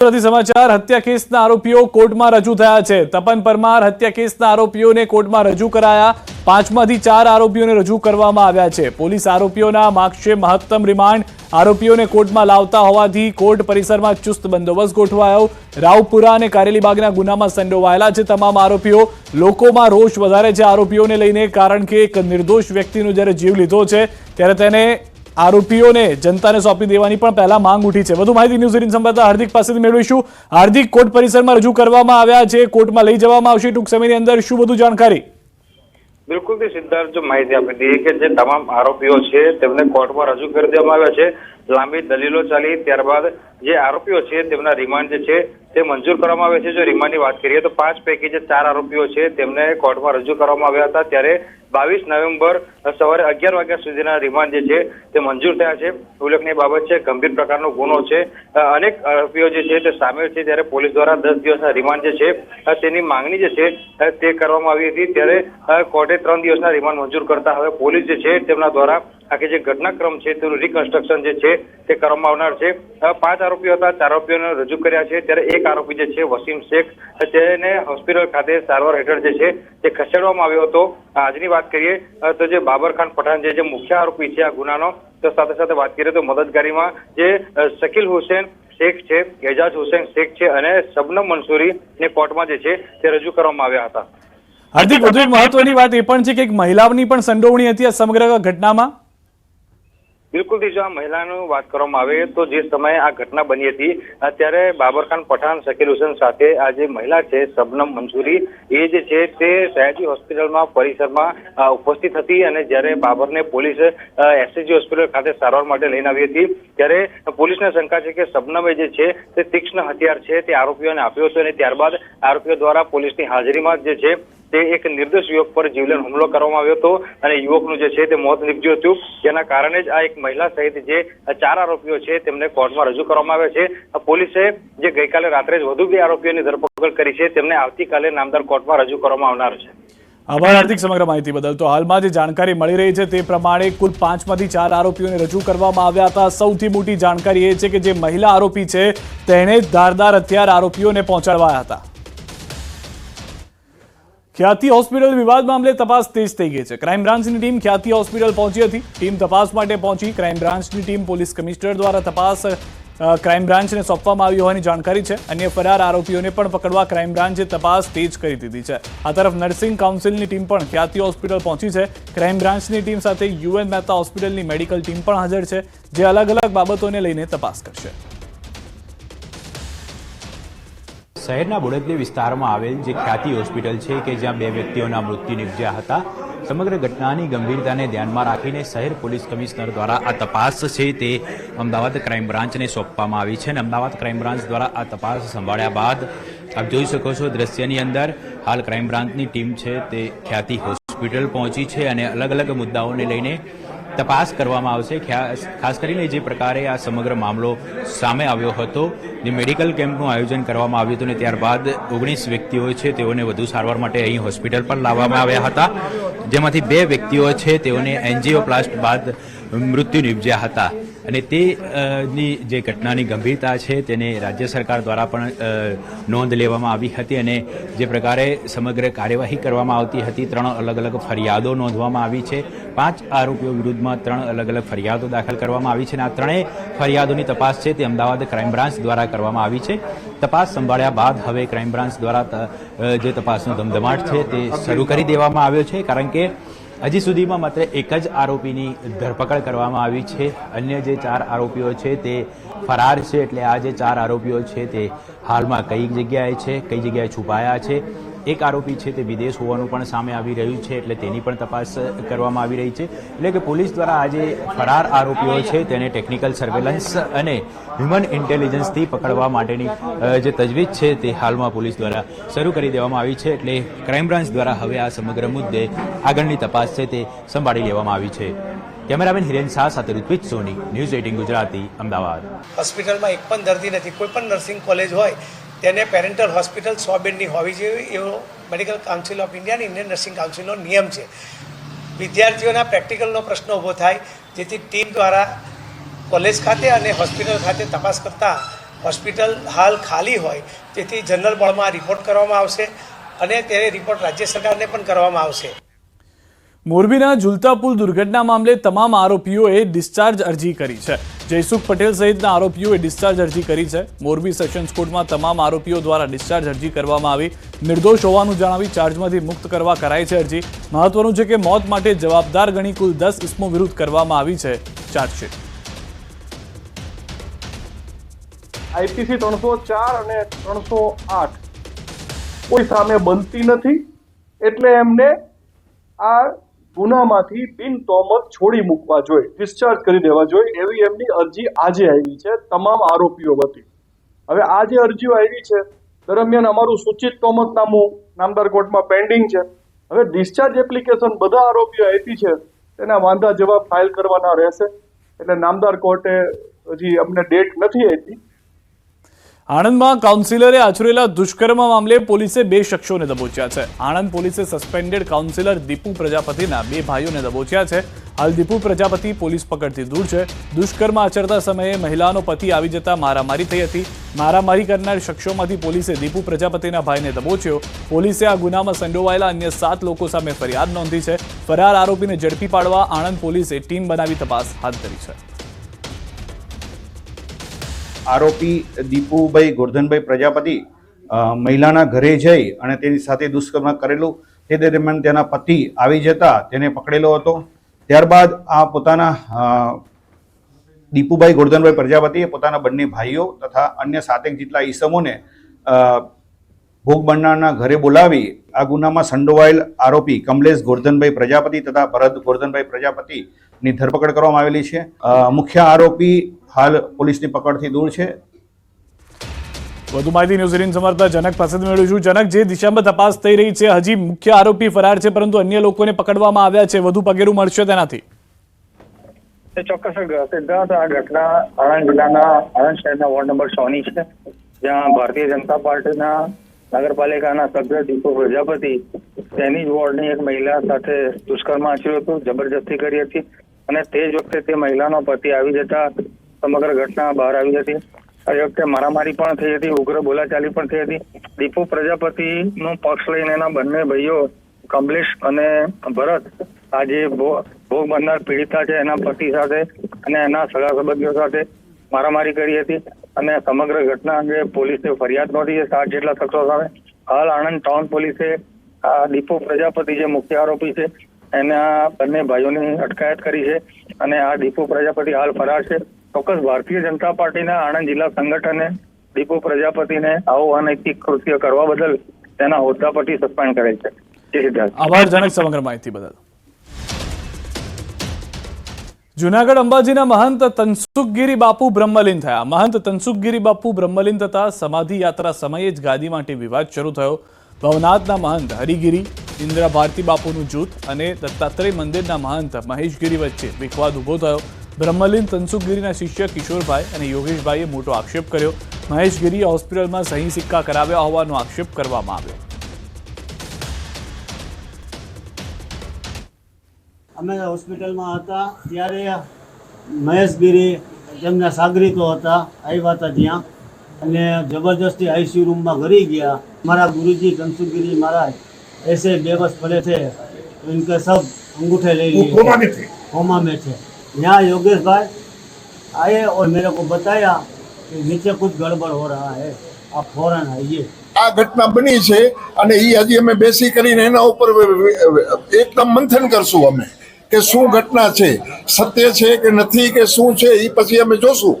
સમાચાર હત્યા કેસના આરોપીઓ કોર્ટમાં રજૂ થયા છે। તપન પરમાર હત્યા કેસના આરોપીઓને કોર્ટમાં રજૂ કરાયા। 5માંથી 4 આરોપીઓને રજૂ કરવામાં આવ્યા છે। પોલીસ આરોપીઓના માગશે મહત્તમ રિમાન્ડ। આરોપીઓને કોર્ટમાં લાવતા હોવાથી કોર્ટ પરિસરમાં ચુસ્ત બંદોબસ્ત ગોઠવાયો। રાવપુરા અને કારેલીબાગના ગુનામાં સંડોવાયેલા છે તમામ આરોપીઓ। લોકોમાં રોષ વધારે છે આરોપીઓને લઈને, કારણ કે એક નિર્દોષ વ્યક્તિનો જ્યારે જીવ લીધો છે ત્યારે તેને આરોપીઓને જનતાને સોંપી દેવાની પણ પહેલા માંગ ઉઠી છે। વધુ માહિતી ન્યૂઝ 18 સંવાદદાતા હાર્દિક પાસેથી મેળવીશું। હાર્દિક, કોર્ટ પરિસરમાં રજૂ કરવામાં આવ્યા છે, કોર્ટમાં લઈ જવામાં આવશે ટૂંક સમયની અંદર, શું વધુ જાણકારી? બિલકુલ થી સિદ્ધાર્થ જો માહિતી આપી દઈએ કે જે તમામ આરોપીઓ છે તેમને કોર્ટમાં રજૂ કરી દેવામાં આવ્યા છે। લાંબી દલીલો ચાલી ત્યારબાદ જે આરોપીઓ છે તેમના રિમાન્ડ જે છે તે મંજૂર કરવામાં આવે છે। જો રિમાન્ડની વાત કરીએ તો 5 પૈકી જે 4 આરોપીઓ છે તેમને કોર્ટમાં રજૂ કરવામાં આવ્યા હતા, ત્યારે 22 નવેમ્બર સવારે 11 વાગ્યા સુધીના રિમાન્ડ જે છે તે મંજૂર થયા છે। ઉલ્લેખનીય બાબત છે, ગંભીર પ્રકારનો ગુનો છે, અનેક આરોપીઓ જે છે તે સામેલ છે, ત્યારે પોલીસ દ્વારા 10 દિવસના રિમાન્ડ જે છે તેની માંગણી જે છે તે કરવામાં આવી હતી। ત્યારે કોર્ટે 3 દિવસના રિમાન્ડ મંજૂર કરતા હવે પોલીસ જે છે તેમના દ્વારા આખી જે ઘટનાક્રમ છે તેનું રિકન્સ્ટ્રક્શન જે છે તે કરવામાં આવનાર છે। 5 આરોપીઓ હતા, 4 આરોપીઓને રજૂ કર્યા છે, ત્યારે એક આરોપી જે છે વસીમ શેખ તેને હોસ્પિટલ ખાતે સારવાર હેઠળ જે છે તે ખસેડવામાં આવ્યો હતો। આજની વાત કરીએ તો જે બાબર ખાન પઠાણ જે મુખ્ય આરોપી છે આ ગુનાનો, તો સાથે સાથે વાત કરીએ તો મદદગારીમાં જે શકીલ હુસેન શેખ છે, એજાજ હુસેન શેખ છે અને શબનમ મંસૂરી ને કોર્ટમાં જે છે તે રજૂ કરવામાં આવ્યા હતા। હાર્દિક, વધુ એક મહત્વની વાત એ પણ છે કે એક મહિલાની પણ સંડોવણી હતી આ સમગ્ર ઘટનામાં। બિલકુલ થી જો આ મહિલાનું વાત કરવામાં આવે તો જે સમયે આ ઘટના બની હતી ત્યારે બાબરખાન પઠાણ, શકીલ હુસેન સાથે આ જે મહિલા છે શબનમ મંસૂરી એ જે છે તે સયાજી હોસ્પિટલમાં પરિસરમાં ઉપસ્થિત હતી અને જ્યારે બાબરને પોલીસે એસસીજી હોસ્પિટલ ખાતે સારવાર માટે લઈને આવી હતી, ત્યારે પોલીસને શંકા છે કે શબનમે જે છે તે તીક્ષ્ણ હથિયાર છે તે આરોપીઓને આપ્યો હતો અને ત્યારબાદ આરોપીઓ દ્વારા પોલીસની હાજરીમાં જે છે તે એક નિર્દોષ યુવક પર જીવલેણ હુમલો કરવામાં આવ્યો હતો અને યુવકનું જે છે તે મોત નીપજ્યું હતું। જેના કારણે જ આ એક મહિલા સહિત જે 4 આરોપીઓ છે તેમને કોર્ટમાં રજૂ કરવામાં આવ્યા છે। પોલીસે જે ગઈકાલે રાત્રે જ વધુ 2 આરોપીઓની ધરપકડ કરી છે, તેમને આવતીકાલે નામદાર કોર્ટમાં રજૂ કરવામાં આવનાર છે। આભાર હાર્દિક સમગ્ર માહિતી બદલ। તો હાલમાં જે જાણકારી મળી રહી છે તે પ્રમાણે કુલ 5માંથી 4 આરોપીઓને રજૂ કરવામાં આવ્યા હતા। સૌથી મોટી જાણકારી એ છે કે જે મહિલા આરોપી છે તેણે ધારદાર હથિયાર આરોપીઓને પહોંચાડવાયા હતા। ખ્યાતિ હોસ્પિટલ વિવાદ મામલે તપાસ તેજ થઈ ગઈ છે। ક્રાઇમ બ્રાન્ચની ટીમ ખ્યાતિ હોસ્પિટલ પહોંચી હતી। ટીમ તપાસ માટે પહોંચી। ક્રાઇમ બ્રાન્ચની ટીમ પોલીસ કમિશનર દ્વારા તપાસ ક્રાઇમ બ્રાન્ચને સોંપવામાં આવી હોવાની જાણકારી છે। અન્ય ફરાર આરોપીઓને પણ પકડવા ક્રાઇમ બ્રાન્ચે તપાસ તેજ કરી દીધી છે। આ તરફ નર્સિંગ કાઉન્સિલની ટીમ પણ ખ્યાતિ હોસ્પિટલ પહોંચી છે। ક્રાઇમ બ્રાન્ચની ટીમ સાથે યુએન મહેતા હોસ્પિટલની મેડિકલ ટીમ પણ હાજર છે, જે અલગ અલગ બાબતોને લઈને તપાસ કરશે। શહેરના બોડેલી વિસ્તારમાં આવેલ જે ખ્યાતિ હોસ્પિટલ છે કે જ્યાં 2 વ્યક્તિઓના મૃત્યુ નિપજ્યા હતા, સમગ્ર ઘટનાની ગંભીરતાને ધ્યાનમાં રાખીને શહેર પોલીસ કમિશનર દ્વારા આ તપાસ છે તે અમદાવાદ ક્રાઇમ બ્રાન્ચને સોંપવામાં આવી છે અને અમદાવાદ ક્રાઇમ બ્રાન્ચ દ્વારા આ તપાસ સંભાળ્યા બાદ આપ જોઈ શકો છો દ્રશ્યની અંદર હાલ ક્રાઇમ બ્રાન્ચની ટીમ છે તે ખ્યાતિ હોસ્પિટલ પહોંચી છે અને અલગ અલગ મુદ્દાઓને લઈને તપાસ કરવામાં આવશે। ખાસ કરીને જે પ્રકારે આ સમગ્ર મામલો સામે આવ્યો હતો, જે મેડિકલ કેમ્પનું આયોજન કરવામાં આવ્યું હતું અને ત્યારબાદ 19 વ્યક્તિઓ છે તેઓને વધુ સારવાર માટે અહીં હોસ્પિટલ પર લાવવામાં આવ્યા હતા, જેમાંથી 2 વ્યક્તિઓ છે તેઓને એન્જિયોપ્લાસ્ટ બાદ મૃત્યુ નિપજ્યા હતા અને તેની જે ઘટનાની ગંભીરતા છે તેને રાજ્ય સરકાર દ્વારા પણ નોંધ લેવામાં આવી હતી અને જે પ્રકારે સમગ્ર કાર્યવાહી કરવામાં આવતી હતી, 3 અલગ અલગ ફરિયાદો નોંધવામાં આવી છે। 5 આરોપીઓ વિરુદ્ધમાં 3 અલગ અલગ ફરિયાદો દાખલ કરવામાં આવી છે અને આ 3 ફરિયાદોની તપાસ છે તે અમદાવાદ ક્રાઇમ બ્રાન્ચ દ્વારા કરવામાં આવી છે। તપાસ સંભાળ્યા બાદ હવે ક્રાઇમ બ્રાન્ચ દ્વારા જે તપાસનો ધમધમાટ છે તે શરૂ કરી દેવામાં આવ્યો છે, કારણ કે હજી સુધીમાં માત્ર એક જ આરોપીની ધરપકડ કરવામાં આવી છે। અન્ય જે 4 આરોપીઓ છે તે ફરાર છે, એટલે આ જે 4 આરોપીઓ છે તે હાલમાં કઈ જગ્યાએ છે, કઈ જગ્યાએ છુપાયા છે। એક આરોપી છે તે વિદેશ હોવાનું પણ સામે આવી રહ્યું છે, એટલે તેની પણ તપાસ કરવામાં આવી રહી છે। એટલે કે પોલીસ દ્વારા આ જે ફરાર આરોપીઓ છે તેને ટેકનિકલ સર્વેલન્સ અને હ્યુમન ઇન્ટેલિજન્સથી પકડવા માટેની જે તજવીજ છે તે હાલમાં પોલીસ દ્વારા શરૂ કરી દેવામાં આવી છે। એટલે ક્રાઇમ બ્રાન્ચ દ્વારા હવે આ સમગ્ર મુદ્દે આગળની તપાસ છે તે સંભાળી લેવામાં આવી છે। કેમેરામેન હિરેન શાહ સાથે ઋત્વિજ સોની, ન્યૂઝ 18 ગુજરાતી, અમદાવાદ। હોસ્પિટલમાં એક પણ દર્દી નથી, કોઈ પણ નર્સિંગ કોલેજ હોય તેને પેરેન્ટલ હોસ્પિટલ 100 બેડની હોવી જોઈએ એવો મેડિકલ કાઉન્સિલ ઓફ ઇન્ડિયા અને ઇન્ડિયન નર્સિંગ કાઉન્સિલનો નિયમ છે। વિદ્યાર્થીઓના પ્રેક્ટિકલનો પ્રશ્ન ઊભો થાય, જેથી ટીમ દ્વારા કોલેજ ખાતે અને હોસ્પિટલ ખાતે તપાસ કરતા હોસ્પિટલ હાલ ખાલી હોય તેથી જનરલ બોર્ડમાં રિપોર્ટ કરવામાં આવશે અને તેને રિપોર્ટ રાજ્ય સરકારને પણ કરવામાં આવશે. મોરબીના ઝુલતા પુલ દુર્ઘટના મામલે તમામ આરોપીઓએ ડિસ્ચાર્જ અરજી કરી છે. જયસુખ પટેલ સહિતના આરોપીઓએ ડિસ્ચાર્જ અરજી કરી છે. મોરબી સેશન્સ કોર્ટમાં તમામ આરોપીઓ દ્વારા ડિસ્ચાર્જ અરજી કરવામાં આવી. નિર્દોષ હોવાનું જણાવી ચાર્જમાંથી મુક્ત કરવા કરાઈ છે અરજી. મહત્વનું છે કે મોત માટે જવાબદાર ગણી કુલ 10 ઇસમો વિરુદ્ધ કરવામાં આવી છે ચાર્જશીટ. આઈપીસી 304 અને 308 કોઈ સામે બનતી નથી, એટલે એમને આ ગુનામાંથી બિન તોમત છોડી મૂકવા જોઈએ, ડિસ્ચાર્જ કરી દેવા જોઈએ, એવી એમની અરજી આજે આવી છે તમામ આરોપીઓ વતી. હવે આ જે અરજીઓ આવી છે દરમિયાન અમારું સૂચિત તોમતનામું નામદાર કોર્ટમાં પેન્ડિંગ છે. હવે ડિસ્ચાર્જ એપ્લિકેશન બધા આરોપીઓ આપી છે તેના વાંધા જવાબ ફાઇલ કરવાના રહેશે, એટલે નામદાર કોર્ટે હજી અમને ડેટ નથી આપી. આણંદમાં કાઉન્સિલરે આચરેલા દુષ્કર્મ મામલે પોલીસે 2 શખ્સોને દબોચ્યા છે. આણંદ પોલીસે સસ્પેન્ડેડ કાઉન્સિલર દીપુ પ્રજાપતિના 2 ભાઈઓને દબોચ્યા છે. હાલ દીપુ પ્રજાપતિ પોલીસ પકડથી દૂર છે. દુષ્કર્મ આચરતા સમયે મહિલાનો પતિ આવી જતા મારામારી થઈ હતી. મારામારી કરનાર શખ્સોમાંથી પોલીસે દીપુ પ્રજાપતિના ભાઈને દબોચ્યો. પોલીસે આ ગુનામાં સંડોવાયેલા અન્ય 7 લોકો સામે ફરિયાદ નોંધી છે. ફરાર આરોપીને ઝડપી પાડવા આણંદ પોલીસે ટીમ બનાવી તપાસ હાથ ધરી છે. આરોપી દીપુભાઈ ગોરધનભાઈ પ્રજાપતિ મહિલાના ઘરે જઈ અને તેની સાથે દુષ્કર્મ કરેલું. તે દરમિયાન તેના પતિ આવી જતા તેને પકડેલો હતો. ત્યારબાદ આ પોતાના દીપુભાઈ ગોરધનભાઈ પ્રજાપતિએ પોતાના બંને ભાઈઓ તથા અન્ય 7 જેટલા ઈસમોને ભોગ બનનારના ઘરે બોલાવી આ ગુનામાં સંડોવાયેલ આરોપી કમલેશ ગોરધનભાઈ પ્રજાપતિ તથા ભરત ગોરધનભાઈ પ્રજાપતિની ધરપકડ કરવામાં આવેલી છે. મુખ્ય આરોપી હાલ પોલીસની પકડથી દૂર છે. વધુ માહિતી ન્યૂઝ 18 સમાચાર જનક પાસેથી મેળવ્યું છું. જનક, જે દિશામાં તપાસ થઈ રહી છે, હજી મુખ્ય આરોપી ફરાર છે પરંતુ અન્ય લોકોને પકડવામાં આવ્યા છે, વધુ પગેરું મળશે તેનાથી? ચોક્કસ સિદ્ધાર્થ, આ ઘટના આણંદ જિલ્લાના આણંદ શહેરના વોર્ડ નંબર 6 ની છે, જ્યાં ભારતીય જનતા પાર્ટીના નગરપાલિકાના સભ્ય દીપુ પ્રજાપતિ તેની જ વોર્ડની એક મહિલા સાથે દુષ્કર્મ આચર્યું હતું, જબરજસ્તી કરી હતી અને તે જ વખતે તે મહિલાનો પતિ આવી જતા સમગ્ર ઘટના બહાર આવી હતી. આ વખતે મારામારી પણ થઈ હતી, ઉગ્ર બોલાચાલી પણ થઈ હતી. દીપુ પ્રજાપતિનો પક્ષ લઈને એના બંને ભાઈઓ કમલેશ અને ભરત આજે ભોગ બનનાર પીડિતા છે એના પતિ સાથે અને એના સગા સંબંધીઓ સાથે મારામારી કરી હતી અને સમગ્ર ઘટના અંગે પોલીસે ફરિયાદ નોંધી છે 7 જેટલા શખ્સો સામે. હાલ આણંદ ટાઉન પોલીસે આ દીપુ પ્રજાપતિ જે મુખ્ય આરોપી છે એના બંને ભાઈઓની અટકાયત કરી છે અને આ દીપુ પ્રજાપતિ હાલ ફરાર છે. ચોક્કસ ભારતીય જનતા પાર્ટીના આણંદ જિલ્લા સંગઠને દીપુ પ્રજાપતિને આવું અનૈતિક કૃત્ય કરવા બદલ તેના હોદ્દા પરથી સસ્પેન્ડ કરેલ છે. આભાર જનક સમગ્ર માહિતી બદલ. જૂનાગઢ અંબાજીના મહંત તનસુખગીરી બાપુ બ્રહ્મલીન થયા. મહંત તનસુખગીરી બાપુ બ્રહ્મલીન થતા સમાધિ યાત્રા સમયે જ ગાદી માટે વિવાદ શરૂ થયો. ભવનાથના મહંત હરિગીરી ઇન્દ્રા ભારતી બાપુનું જૂથ અને દત્તાત્રેય મંદિરના મહંત મહેશગીરી વચ્ચે વિખવાદ ઉભો થયો. બ્રહ્મલીન તનસુખગીરીના શિષ્ય કિશોરભાઈ અને યોગેશભાઈએ મોટો આક્ષેપ કર્યો. મહેશગીરીએ હોસ્પિટલમાં સહી સિક્કા કરાવ્યા હોવાનો આક્ષેપ કરવામાં આવ્યો. અમે હોસ્પિટલમાં હતા ત્યારે મહેશગીરી તેમના સાગરીતો હતા, આવ્યા હતા ત્યાં અને જબરદસ્તી આઈસીયુ રૂમમાં ઘરી ગયા. हमारा गुरुजी तनसुखगिरी महाराज ऐसे बेबस पड़े थे तो इनके सब अंगूठे ले लिए, कोमा में थे. यहाँ योगेश भाई आए और मेरे को बताया कि नीचे कुछ गड़बड़ हो रहा है, आप फौरन आइए. આ ઘટના બની છે અને એ હજી અમે બેસી કરીને એના ઉપર એકદમ મંથન કરશું અમે કે શું ઘટના છે, સત્ય છે કે નથી કે શું છે, એ પછી અમે જોશું.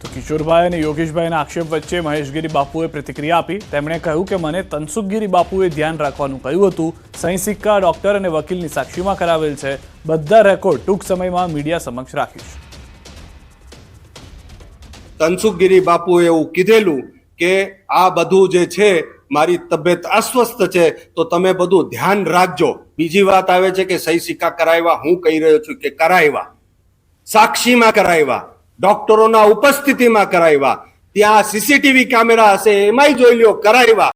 તો કિશોરભાઈ અને યોગેશભાઈના આક્ષેપ વચ્ચે મહેશગીરી બાપુએ પ્રતિક્રિયા આપી. તેમણે કહ્યું કે મને તનસુખગીરી બાપુએ ધ્યાન રાખવાનું કહ્યું હતું. સહી સિક્કા ડોક્ટર અને વકીલની સાક્ષીમાં કરાવેલ છે. બધા રેકોર્ડ ટૂંક સમયમાં મીડિયા સમક્ષ રાખીશ. તનસુખગીરી બાપુએ એવું કીધેલું કે આ બધું જે છે મારી તબિયત અસ્વસ્થ છે તો તમે બધું ધ્યાન રાખજો. બીજી વાત આવે છે કે સહી સિક્કા કરાવ્યા, હું કહી રહ્યો છું કે કરાવ્યા, સાક્ષીમાં કરાવ્યા, ડોક્ટરોના ઉપસ્થિતિમાં કરાવ્યા, ત્યાં સીસીટીવી કેમેરા હશે એમાંય જોઈ લ્યો, કરાવ્યા.